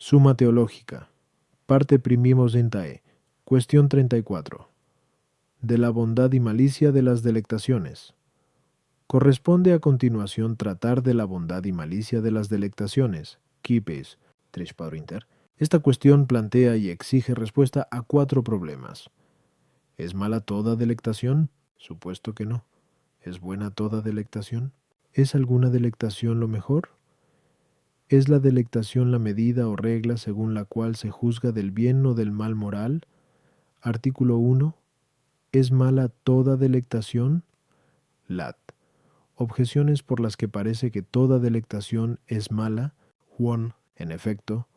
Suma teológica. Parte primimosentae. Cuestión 34. De la bondad y malicia de las delectaciones. Corresponde a continuación tratar de la bondad y malicia de las delectaciones. Quipes, 3 Inter. Esta cuestión plantea y exige respuesta a 4 problemas. ¿Es mala toda delectación? Supuesto que no. ¿Es buena toda delectación? ¿Es alguna delectación lo mejor? ¿Es la delectación la medida o regla según la cual se juzga del bien o del mal moral? Artículo 1. ¿Es mala toda delectación? Lat. Objeciones por las que parece que toda delectación es mala. Juan. En efecto,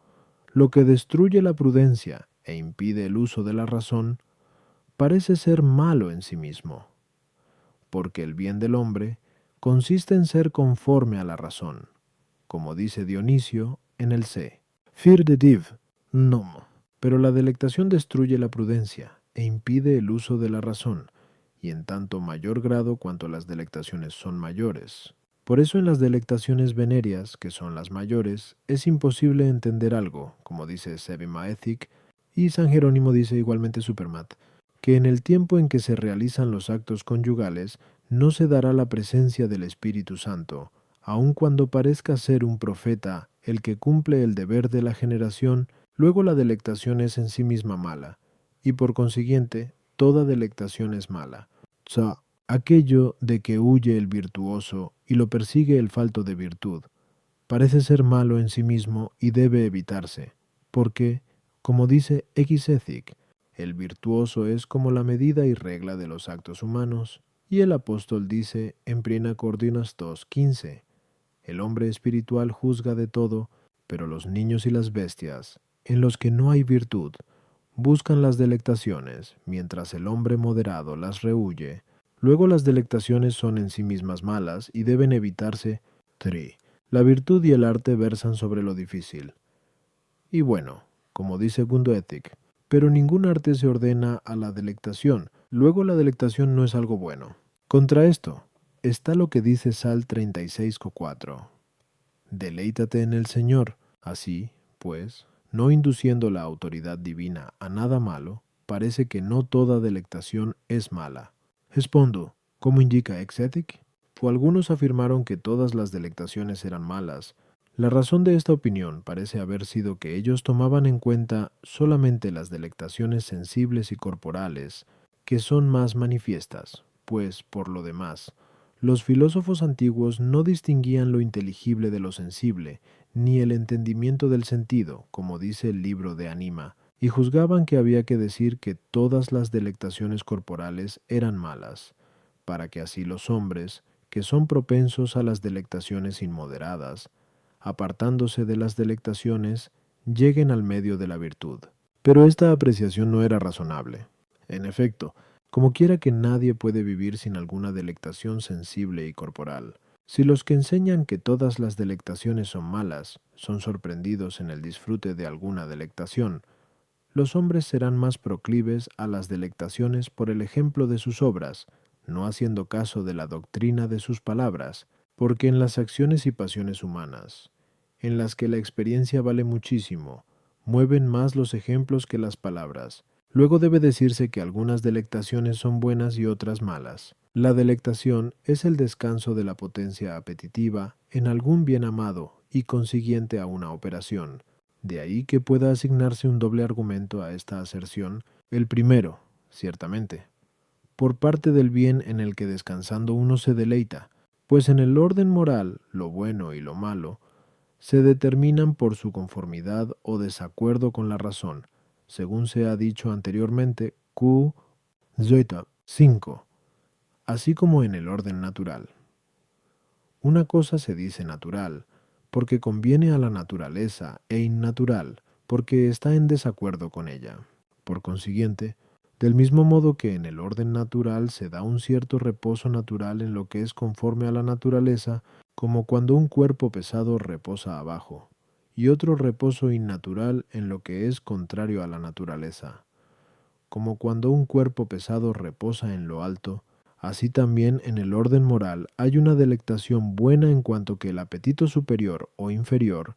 lo que destruye la prudencia e impide el uso de la razón parece ser malo en sí mismo, porque el bien del hombre consiste en ser conforme a la razón, como dice Dionisio en el C. Fir de div, nom. Pero la delectación destruye la prudencia e impide el uso de la razón, y en tanto mayor grado cuanto las delectaciones son mayores. Por eso en las delectaciones venéreas, que son las mayores, es imposible entender algo, como dice Sebima Ethic, y San Jerónimo dice igualmente Supermat, que en el tiempo en que se realizan los actos conyugales no se dará la presencia del Espíritu Santo, aun cuando parezca ser un profeta el que cumple el deber de la generación. Luego la delectación es en sí misma mala, y por consiguiente toda delectación es mala. Aquello de que huye el virtuoso y lo persigue el falto de virtud, parece ser malo en sí mismo y debe evitarse, porque, como dice X Ethic, el virtuoso es como la medida y regla de los actos humanos, y el apóstol dice en Prina Cordinas 2:15, el hombre espiritual juzga de todo, pero los niños y las bestias, en los que no hay virtud, buscan las delectaciones, mientras el hombre moderado las rehúye. Luego las delectaciones son en sí mismas malas y deben evitarse. 3. La virtud y el arte versan sobre lo difícil. Y bueno, como dice Gundo Ethic, pero ningún arte se ordena a la delectación, luego la delectación no es algo bueno. Contra esto está lo que dice Sal 36:4. Deleítate en el Señor, así, pues, no induciendo la autoridad divina a nada malo, parece que no toda delectación es mala. Respondo, ¿cómo indica Ex Ethic? O algunos afirmaron que todas las delectaciones eran malas. La razón de esta opinión parece haber sido que ellos tomaban en cuenta solamente las delectaciones sensibles y corporales, que son más manifiestas, pues, por lo demás, los filósofos antiguos no distinguían lo inteligible de lo sensible, ni el entendimiento del sentido, como dice el libro de Anima, y juzgaban que había que decir que todas las delectaciones corporales eran malas, para que así los hombres, que son propensos a las delectaciones inmoderadas, apartándose de las delectaciones, lleguen al medio de la virtud. Pero esta apreciación no era razonable. En efecto, como quiera que nadie puede vivir sin alguna delectación sensible y corporal. Si los que enseñan que todas las delectaciones son malas son sorprendidos en el disfrute de alguna delectación, los hombres serán más proclives a las delectaciones por el ejemplo de sus obras, no haciendo caso de la doctrina de sus palabras, porque en las acciones y pasiones humanas, en las que la experiencia vale muchísimo, mueven más los ejemplos que las palabras. Luego debe decirse que algunas delectaciones son buenas y otras malas. La delectación es el descanso de la potencia apetitiva en algún bien amado y consiguiente a una operación. De ahí que pueda asignarse un doble argumento a esta aserción. El primero, ciertamente, por parte del bien en el que descansando uno se deleita, pues en el orden moral, lo bueno y lo malo se determinan por su conformidad o desacuerdo con la razón, según se ha dicho anteriormente, Q. Zoeta 5, así como en el orden natural. Una cosa se dice natural, porque conviene a la naturaleza, e innatural, porque está en desacuerdo con ella. Por consiguiente, del mismo modo que en el orden natural se da un cierto reposo natural en lo que es conforme a la naturaleza, como cuando un cuerpo pesado reposa abajo, y otro reposo innatural en lo que es contrario a la naturaleza, como cuando un cuerpo pesado reposa en lo alto, así también en el orden moral hay una delectación buena en cuanto que el apetito superior o inferior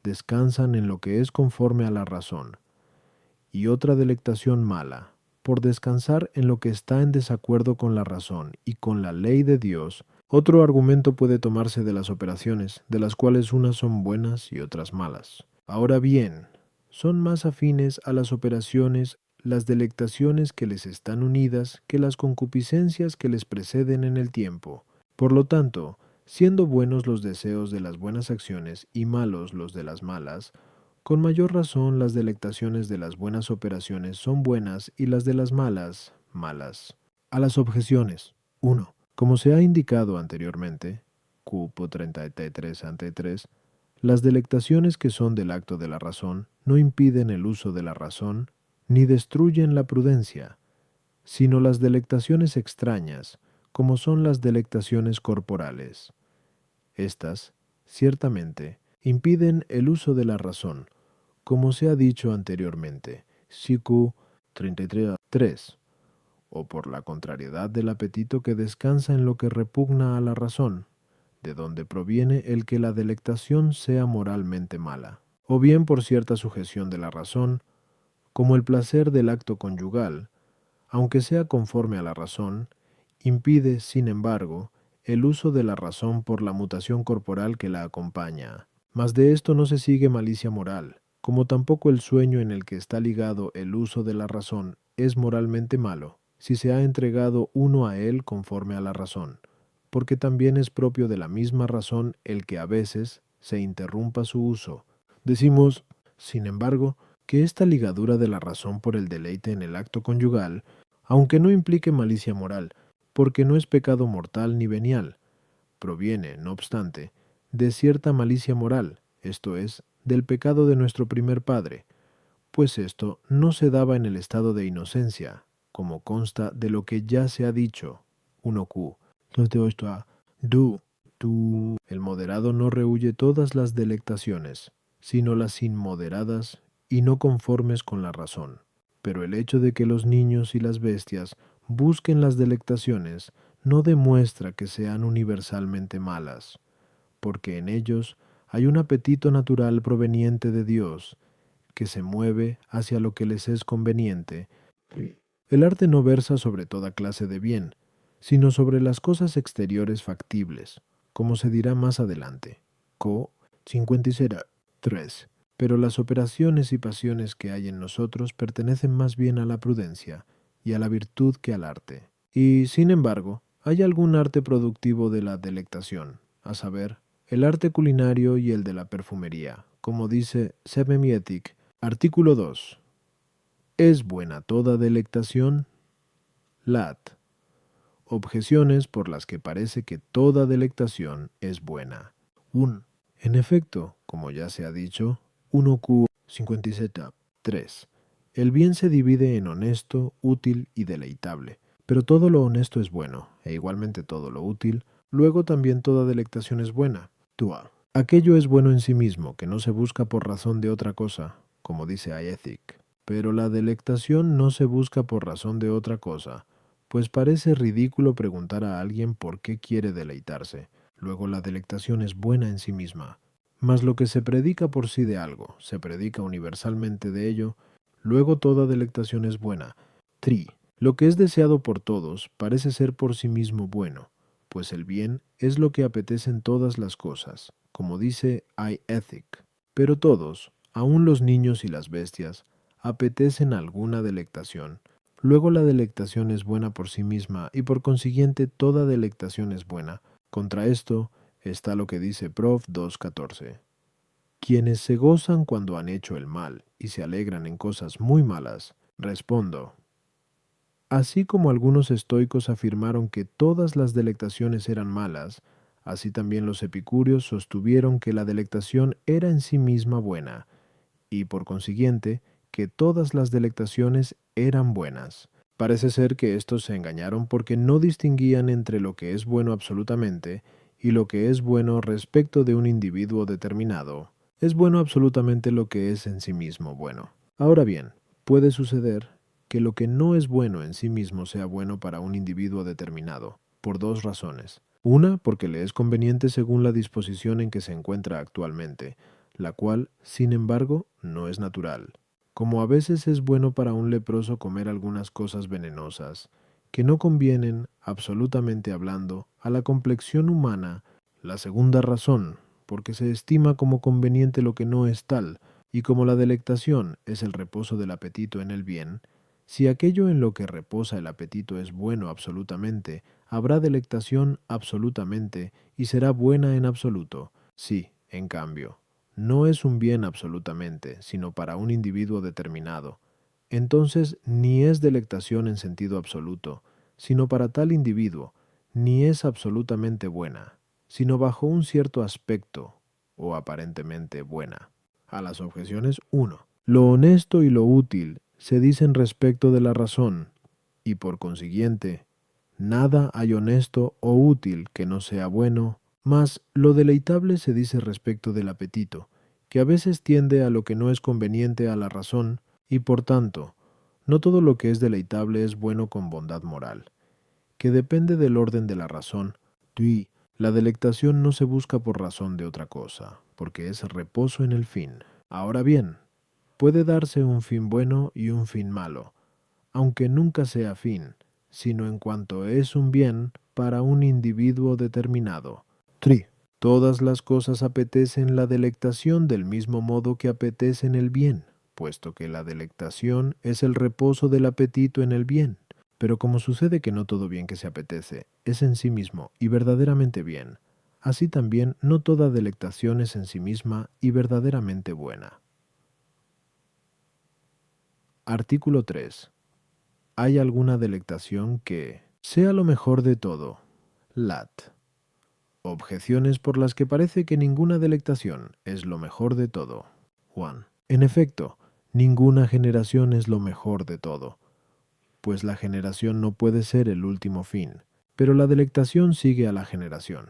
descansan en lo que es conforme a la razón, y otra delectación mala, por descansar en lo que está en desacuerdo con la razón y con la ley de Dios. Otro argumento puede tomarse de las operaciones, de las cuales unas son buenas y otras malas. Ahora bien, son más afines a las operaciones las delectaciones que les están unidas que las concupiscencias que les preceden en el tiempo. Por lo tanto, siendo buenos los deseos de las buenas acciones y malos los de las malas, con mayor razón las delectaciones de las buenas operaciones son buenas y las de las malas, malas. A las objeciones. 1. Como se ha indicado anteriormente, cupo 33 ante 3, las delectaciones que son del acto de la razón no impiden el uso de la razón, ni destruyen la prudencia, sino las delectaciones extrañas, como son las delectaciones corporales. Estas, ciertamente, impiden el uso de la razón, como se ha dicho anteriormente, Sicu 33.3, o por la contrariedad del apetito que descansa en lo que repugna a la razón, de donde proviene el que la delectación sea moralmente mala, o bien por cierta sujeción de la razón, como el placer del acto conyugal, aunque sea conforme a la razón, impide, sin embargo, el uso de la razón por la mutación corporal que la acompaña. Mas de esto no se sigue malicia moral, como tampoco el sueño en el que está ligado el uso de la razón es moralmente malo, si se ha entregado uno a él conforme a la razón, porque también es propio de la misma razón el que a veces se interrumpa su uso. Decimos, sin embargo, que esta ligadura de la razón por el deleite en el acto conyugal, aunque no implique malicia moral, porque no es pecado mortal ni venial, proviene, no obstante, de cierta malicia moral, esto es, del pecado de nuestro primer padre, pues esto no se daba en el estado de inocencia, como consta de lo que ya se ha dicho. 1Q. El moderado no rehuye todas las delectaciones, sino las inmoderadas y no conformes con la razón. Pero el hecho de que los niños y las bestias busquen las delectaciones no demuestra que sean universalmente malas, porque en ellos hay un apetito natural proveniente de Dios, que se mueve hacia lo que les es conveniente. El arte no versa sobre toda clase de bien, sino sobre las cosas exteriores factibles, como se dirá más adelante. Co. 53. Pero las operaciones y pasiones que hay en nosotros pertenecen más bien a la prudencia y a la virtud que al arte. Y, sin embargo, hay algún arte productivo de la delectación, a saber, el arte culinario y el de la perfumería, como dice Sebemietic, artículo 2. ¿Es buena toda delectación? Lat. Objeciones por las que parece que toda delectación es buena. 1. En efecto, como ya se ha dicho, 1Q 57.3. El bien se divide en honesto, útil y deleitable, pero todo lo honesto es bueno, e igualmente todo lo útil, luego también toda delectación es buena. 2. Aquello es bueno en sí mismo, que no se busca por razón de otra cosa, como dice Aethic, pero la delectación no se busca por razón de otra cosa, pues parece ridículo preguntar a alguien por qué quiere deleitarse. Luego la delectación es buena en sí misma. Mas lo que se predica por sí de algo, se predica universalmente de ello, luego toda delectación es buena. 3. Lo que es deseado por todos parece ser por sí mismo bueno, pues el bien es lo que apetecen todas las cosas, como dice Ethic. Pero todos, aun los niños y las bestias, apetecen alguna delectación. Luego la delectación es buena por sí misma y por consiguiente toda delectación es buena. Contra esto está lo que dice Prof. 2.14. Quienes se gozan cuando han hecho el mal y se alegran en cosas muy malas, respondo. Así como algunos estoicos afirmaron que todas las delectaciones eran malas, así también los epicúreos sostuvieron que la delectación era en sí misma buena, y por consiguiente que todas las delectaciones eran buenas. Parece ser que estos se engañaron porque no distinguían entre lo que es bueno absolutamente y lo que es bueno respecto de un individuo determinado. Es bueno absolutamente lo que es en sí mismo bueno. Ahora bien, puede suceder que lo que no es bueno en sí mismo sea bueno para un individuo determinado, por dos razones. Una, porque le es conveniente según la disposición en que se encuentra actualmente. la cual, sin embargo, no es natural. Como a veces es bueno para un leproso comer algunas cosas venenosas, que no convienen, absolutamente hablando, a la complexión humana, la segunda razón, porque se estima como conveniente lo que no es tal, y como la delectación es el reposo del apetito en el bien, si aquello en lo que reposa el apetito es bueno absolutamente, habrá delectación absolutamente y será buena en absoluto. Si, en cambio, no es un bien absolutamente, sino para un individuo determinado, entonces ni es delectación en sentido absoluto, sino para tal individuo, ni es absolutamente buena, sino bajo un cierto aspecto, o aparentemente buena. A las objeciones 1. Lo honesto y lo útil se dicen respecto de la razón, y por consiguiente, nada hay honesto o útil que no sea bueno, mas lo deleitable se dice respecto del apetito, que a veces tiende a lo que no es conveniente a la razón, y por tanto, no todo lo que es deleitable es bueno con bondad moral, que depende del orden de la razón. Y la delectación no se busca por razón de otra cosa, porque es reposo en el fin. Ahora bien, puede darse un fin bueno y un fin malo, aunque nunca sea fin, sino en cuanto es un bien para un individuo determinado. 3. Todas las cosas apetecen la delectación del mismo modo que apetecen el bien, puesto que la delectación es el reposo del apetito en el bien. Pero como sucede que no todo bien que se apetece es en sí mismo y verdaderamente bien, así también no toda delectación es en sí misma y verdaderamente buena. Artículo 3. ¿Hay alguna delectación que sea lo mejor de todo? Lat. Objeciones por las que parece que ninguna delectación es lo mejor de todo. 1. En efecto, ninguna generación es lo mejor de todo, pues la generación no puede ser el último fin, pero la delectación sigue a la generación,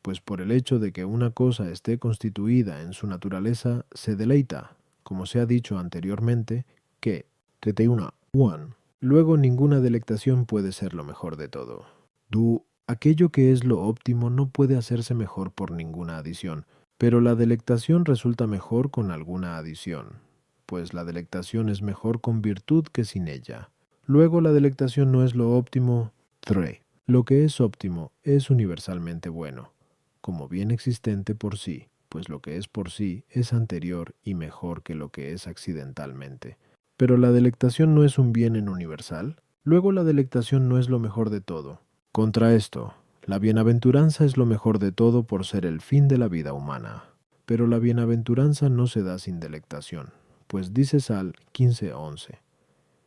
pues por el hecho de que una cosa esté constituida en su naturaleza, se deleita, como se ha dicho anteriormente, que 31. 1. Luego ninguna delectación puede ser lo mejor de todo. 2. Aquello que es lo óptimo no puede hacerse mejor por ninguna adición, pero la delectación resulta mejor con alguna adición, pues la delectación es mejor con virtud que sin ella. Luego la delectación no es lo óptimo. 3. Lo que es óptimo es universalmente bueno, como bien existente por sí, pues lo que es por sí es anterior y mejor que lo que es accidentalmente. Pero la delectación no es un bien en universal. Luego la delectación no es lo mejor de todo. Contra esto, la bienaventuranza es lo mejor de todo por ser el fin de la vida humana. Pero la bienaventuranza no se da sin delectación, pues dice Sal 15:11,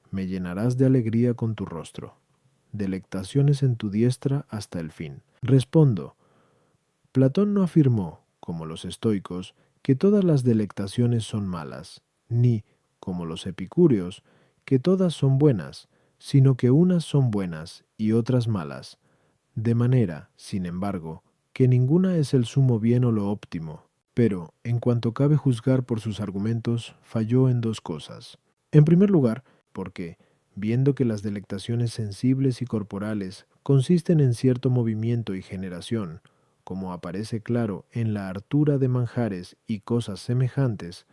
me llenarás de alegría con tu rostro, delectaciones en tu diestra hasta el fin. Respondo, Platón no afirmó, como los estoicos, que todas las delectaciones son malas, ni, como los epicúreos, que todas son buenas, sino que unas son buenas y otras malas, de manera, sin embargo, que ninguna es el sumo bien o lo óptimo. Pero, en cuanto cabe juzgar por sus argumentos, falló en dos cosas. En primer lugar, porque, viendo que las delectaciones sensibles y corporales consisten en cierto movimiento y generación, como aparece claro en la hartura de manjares y cosas semejantes,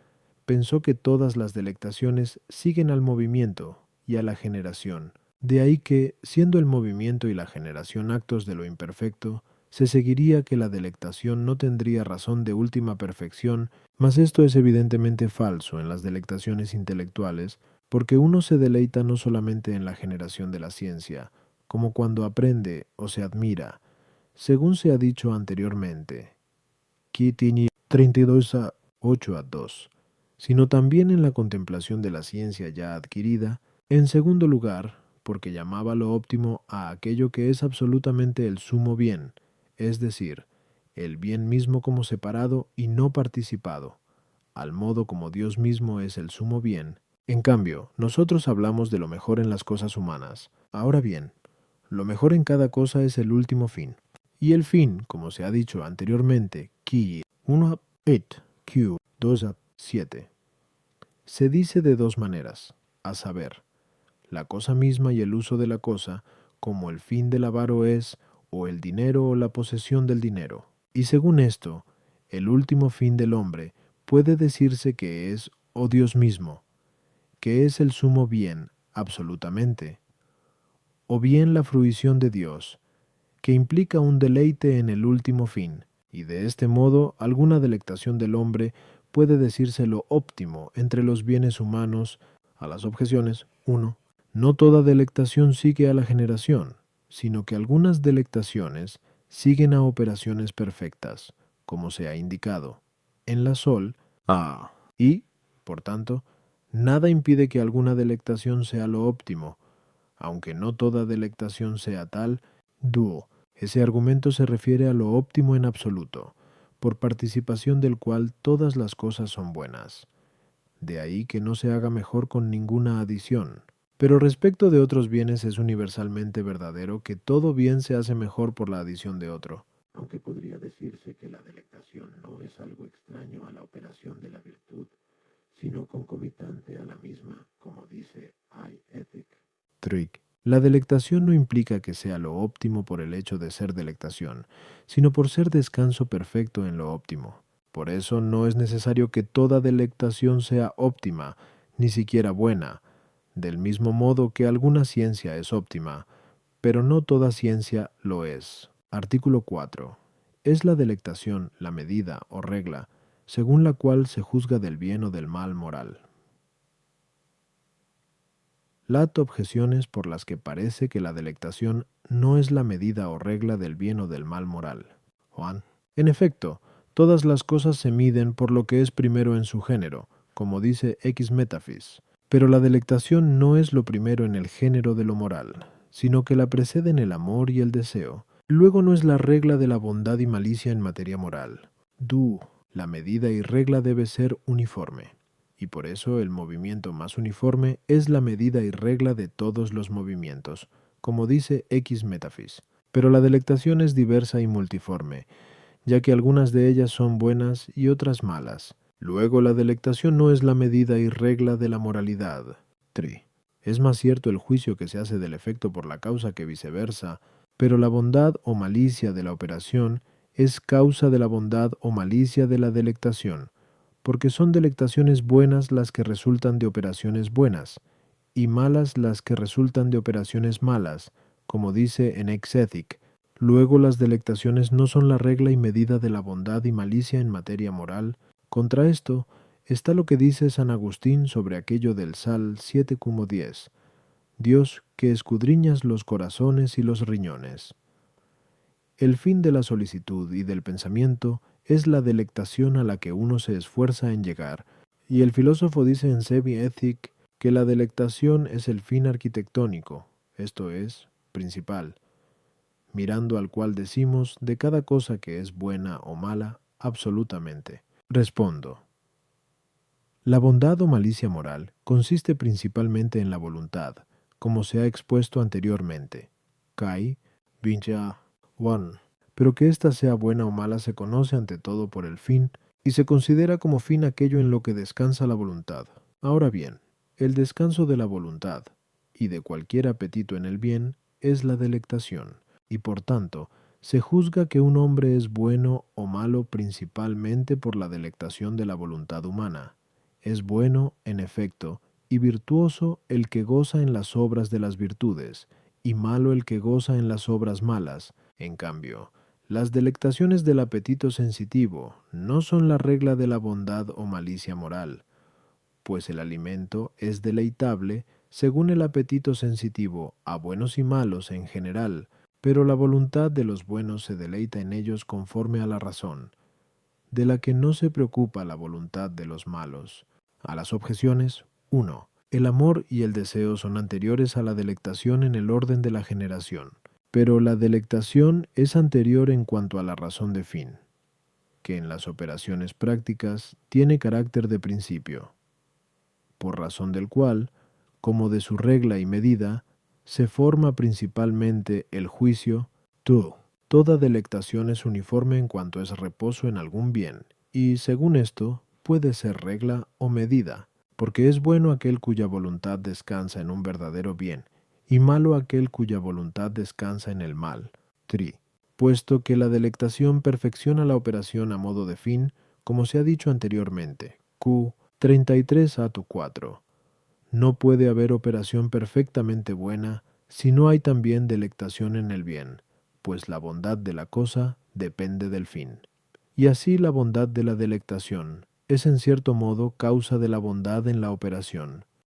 pensó que todas las delectaciones siguen al movimiento y a la generación. De ahí que, siendo el movimiento y la generación actos de lo imperfecto, se seguiría que la delectación no tendría razón de última perfección, mas esto es evidentemente falso en las delectaciones intelectuales, porque uno se deleita no solamente en la generación de la ciencia, como cuando aprende o se admira, según se ha dicho anteriormente, Kitini 32:8-2, sino también en la contemplación de la ciencia ya adquirida. En segundo lugar, porque llamaba lo óptimo a aquello que es absolutamente el sumo bien, es decir, el bien mismo como separado y no participado, al modo como Dios mismo es el sumo bien. En cambio, nosotros hablamos de lo mejor en las cosas humanas. Ahora bien, lo mejor en cada cosa es el último fin. Y el fin, como se ha dicho anteriormente, Ki 1:8, Q 2:7, se dice de dos maneras, a saber, la cosa misma y el uso de la cosa, como el fin del avaro es, o el dinero o la posesión del dinero. Y según esto, el último fin del hombre, puede decirse que es, oh Dios mismo, que es el sumo bien, absolutamente, o bien la fruición de Dios, que implica un deleite en el último fin, y de este modo alguna delectación del hombre puede decirse lo óptimo entre los bienes humanos. A las objeciones, 1. No toda delectación sigue a la generación, sino que algunas delectaciones siguen a operaciones perfectas, como se ha indicado. En la Sol, A. Y, por tanto, nada impide que alguna delectación sea lo óptimo, aunque no toda delectación sea tal. Duo. Ese argumento se refiere a lo óptimo en absoluto, por participación del cual todas las cosas son buenas. De ahí que no se haga mejor con ninguna adición. Pero respecto de otros bienes es universalmente verdadero que todo bien se hace mejor por la adición de otro. Aunque podría decirse que la delectación no es algo extraño a la operación de la virtud, sino concomitante a la misma, como dice I. Trick. La delectación no implica que sea lo óptimo por el hecho de ser delectación, sino por ser descanso perfecto en lo óptimo. Por eso no es necesario que toda delectación sea óptima, ni siquiera buena, del mismo modo que alguna ciencia es óptima, pero no toda ciencia lo es. Artículo 4. Es la delectación la medida o regla, según la cual se juzga del bien o del mal moral. Lat objeciones por las que parece que la delectación no es la medida o regla del bien o del mal moral. Juan. En efecto, todas las cosas se miden por lo que es primero en su género, como dice X Metafis. Pero la delectación no es lo primero en el género de lo moral, sino que la preceden el amor y el deseo. Luego no es la regla de la bondad y malicia en materia moral. La medida y regla debe ser uniforme, y por eso el movimiento más uniforme es la medida y regla de todos los movimientos, como dice X Metafis. Pero la delectación es diversa y multiforme, ya que algunas de ellas son buenas y otras malas. Luego la delectación no es la medida y regla de la moralidad. 3. Es más cierto el juicio que se hace del efecto por la causa que viceversa, pero la bondad o malicia de la operación es causa de la bondad o malicia de la delectación, porque son delectaciones buenas las que resultan de operaciones buenas, y malas las que resultan de operaciones malas, como dice en Ex Ethic. Luego las delectaciones no son la regla y medida de la bondad y malicia en materia moral. Contra esto está lo que dice San Agustín sobre aquello del Sal 7,10. Dios, que escudriñas los corazones y los riñones. El fin de la solicitud y del pensamiento es la delectación a la que uno se esfuerza en llegar, y el filósofo dice en Sebi Ethic que la delectación es el fin arquitectónico, esto es, principal, mirando al cual decimos de cada cosa que es buena o mala, absolutamente. Respondo. La bondad o malicia moral consiste principalmente en la voluntad, como se ha expuesto anteriormente. Kai, Vinja, 1. Pero que ésta sea buena o mala se conoce ante todo por el fin, y se considera como fin aquello en lo que descansa la voluntad. Ahora bien, el descanso de la voluntad, y de cualquier apetito en el bien, es la delectación, y por tanto, se juzga que un hombre es bueno o malo principalmente por la delectación de la voluntad humana. Es bueno, en efecto, y virtuoso el que goza en las obras de las virtudes, y malo el que goza en las obras malas. En cambio, las delectaciones del apetito sensitivo no son la regla de la bondad o malicia moral, pues el alimento es deleitable según el apetito sensitivo a buenos y malos en general, pero la voluntad de los buenos se deleita en ellos conforme a la razón, de la que no se preocupa la voluntad de los malos. A las objeciones, 1. El amor y el deseo son anteriores a la delectación en el orden de la generación, pero la delectación es anterior en cuanto a la razón de fin, que en las operaciones prácticas tiene carácter de principio, por razón del cual, como de su regla y medida, se forma principalmente el juicio. 2. Toda delectación es uniforme en cuanto es reposo en algún bien, y según esto, puede ser regla o medida, porque es bueno aquel cuya voluntad descansa en un verdadero bien, y malo aquel cuya voluntad descansa en el mal. 3. Puesto que la delectación perfecciona la operación a modo de fin, como se ha dicho anteriormente, Q 33-4. No puede haber operación perfectamente buena si no hay también delectación en el bien, pues la bondad de la cosa depende del fin. Y así la bondad de la delectación es en cierto modo causa de la bondad en la operación,